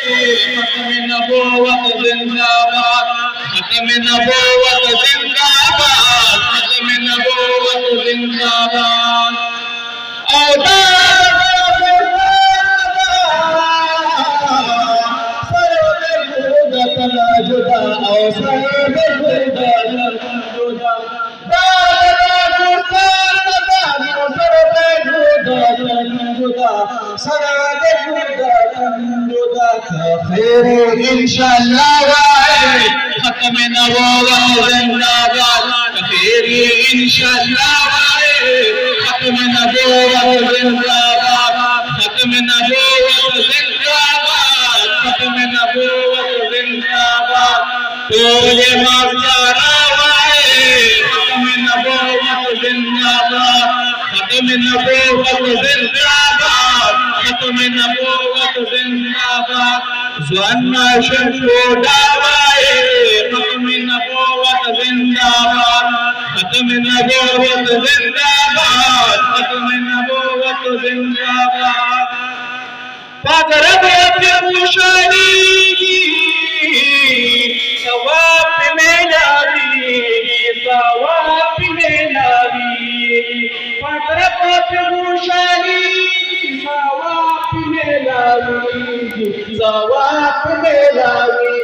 खत्म नबूवत जिंदाबाद, खत्म नबूवत जिंदाबाद, खत्म नबूवत जिंदाबाद। खैर इंशाअल्लाह वाहे खत्म नबूवत जिंदाबाद, खैर इंशाअल्लाह वाहे खत्म नबूवत जिंदाबाद, खत्म नबूवत जिंदाबाद, खत्म नबूवत जिंदाबाद। तोले माज़ारा वाहे खत्म नबूवत जिंदाबाद, खत्म नबूवत जिंदाबाद, खत्म नबूवत जिंदाबाद। ज़वाना शंशोदा वाहे खत्म नबूवत जिंदाबाद, खत्म नबूवत जिंदाबाद, खत्म नबूवत जिंदाबाद। पागरब खुशाली सवाब में लावी, सवाब में लावी। पागरब खुशाली सवाब में लावी, सवाब में लावी।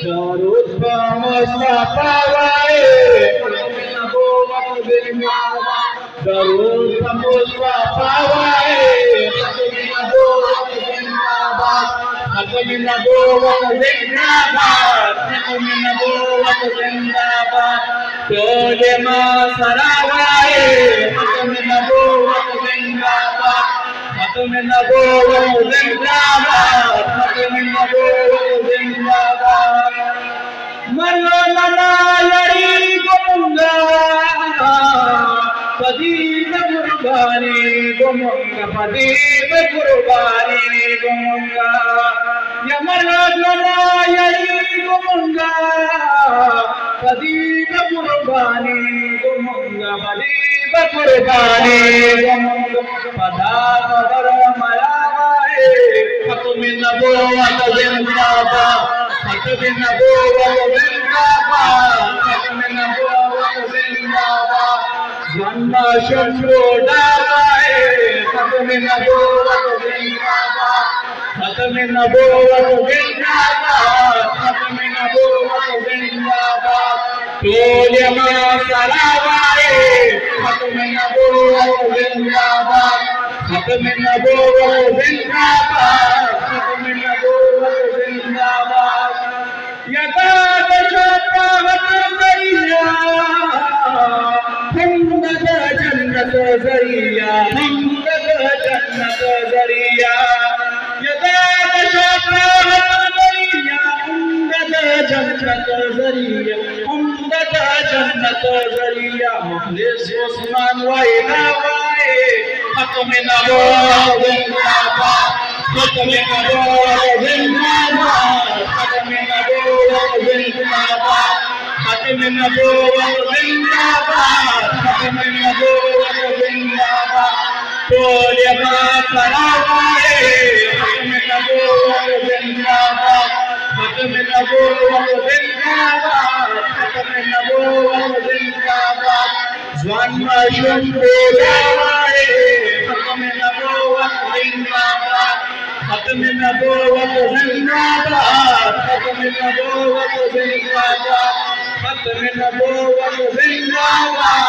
दरूद पे मुस्तफा वाहे खत्म नबूवत जिंदाबाद, दरूद पे मुस्तफा वाहे खत्म नबूवत जिंदाबाद, खत्म नबूवत जिंदाबाद, खत्म नबूवत जिंदाबाद। तोले माज़ारा वाहे खत्म नबूवत जिंदाबाद, खत्म नबूवत जिंदाबाद, खत्म नबूवत जिंदाबाद। मरना लड़ी गुमुंगा पदीब कुर्बानी गुमुंगा, पदीब कुर्बानी गुमुंगा। या मरना लड़ी गुमुंगा पदीब कुर्बानी गुमुंगा, पदीब कुर्बानी गुमुंगा। पदा पदर मरा वाहे खत्म नबूवत जिंदाबाद, खत्म नबूवत जिंदाबाद, खत्म नबूवत जिंदाबाद। ज़वाना शंशोदा वाहे खत्म नबूवत जिंदाबाद, खत्म नबूवत जिंदाबाद, खत्म नबूवत जिंदाबाद। तोले माज़ारा वाहे खत्म नबूवत जिंदाबाद, खत्म नबूवत जिंदाबाद, खत्म नबूवत जिंदाबाद। यकाद शफ़ाअत ज़रिया हमदद जन्नत ज़रिया, हमदद जन्नत ज़रिया। यकाद शफ़ाअत ज़रिया हमदद जन्नत ज़रिया, हमदद जन्नत ज़रिया। मुखलिस उस्मान वाहिदा वाहे खत्म नबूवत जिंदाबाद, खत्म नबूवत जिंदाबाद, खत्म नबूवत जिंदाबाद, खत्म नबूवत जिंदाबाद, खत्म नबूवत जिंदाबाद। तोले माज़ारा वाहे खत्म नबूवत जिंदाबाद, खत्म नबूवत जिंदाबाद, खत्म नबूवत जिंदाबाद। ज़वाना शंशोदा वाहे खत्म नबूवत जिंदाबाद, खत्म नबूवत जिंदाबाद, खत्म नबूवत जिंदाबाद, खत्म नबूवत जिंदाबाद।